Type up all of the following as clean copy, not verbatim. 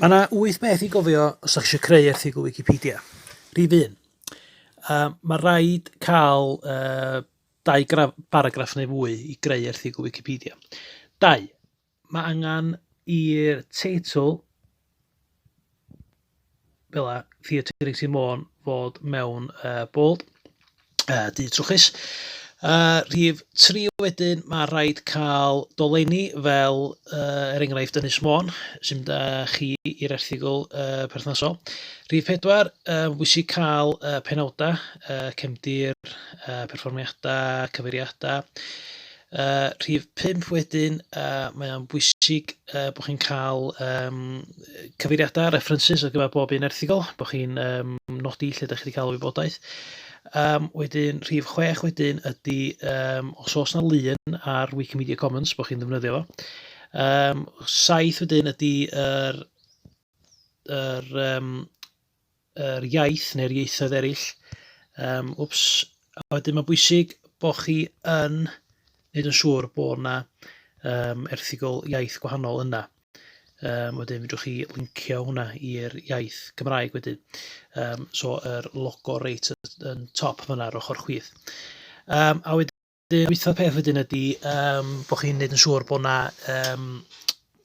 Mae yna 8 beth i gofio os ydych chi eisiau creu erthygl Wikipedia. Rhif 1. Mae rhaid cael 2 paragraff neu fwy i greu erthygl Wikipedia. 2. Mae angen i'r teitl fel a Tiwtorial Ynys Môn fod mewn bold, du trwchus. Rhif 3 wedyn, mae rhaid cael dolenni fel enghraifft Ynys Môn, sy'n mynd chi i'r erthygl perthnasol. Rhif 4, bwysig cael penawdau, cefndir, perfformiadau, cyfeiriadau. Rhif 5 wedyn, mae o'n bwysig bod chi'n cael cyfeiriadau, references ar gyfer bob un erthygl, bod chi'n nodi lle ydych chi wedi cael y wybodaeth. Wedyn, rhif 6 wedyn ydy os oes na lun ar Wikimedia Commons, bod chi'n ddefnyddio fo. 7 wedyn ydy yr iaith neu'r ieithoedd eraill. Wedyn mae'n bwysig bod chi yn wneud yn siŵr bod yna erthygl iaith gwahanol yna. Wedyn fedrwch chi lincio hwnna i'r iaith Gymraeg wedyn. So yr logo reit yn top fyna ar ochr chwith. A wedyn, wythaf peth wedyn ydy bod chi'n wneud yn siŵr bod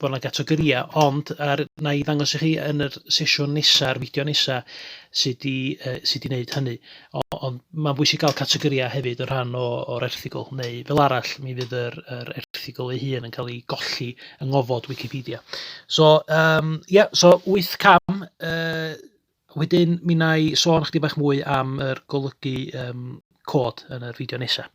yna gategoria, ond na i ddangos i chi yn yr sesiwn nesaf, yr fideo nesaf, sydd wedi gwneud hynny. Ond mae'n bwysig cael categoria hefyd yn rhan o'r erthygl, neu fel arall mi fydd yr erthygl ei hun yn cael ei golli yng ngofod Wikipedia. So, so 8 cam. Wedyn mi wna i sôn chydig bach mwy am yr golygu cod yn yr fideo nesaf.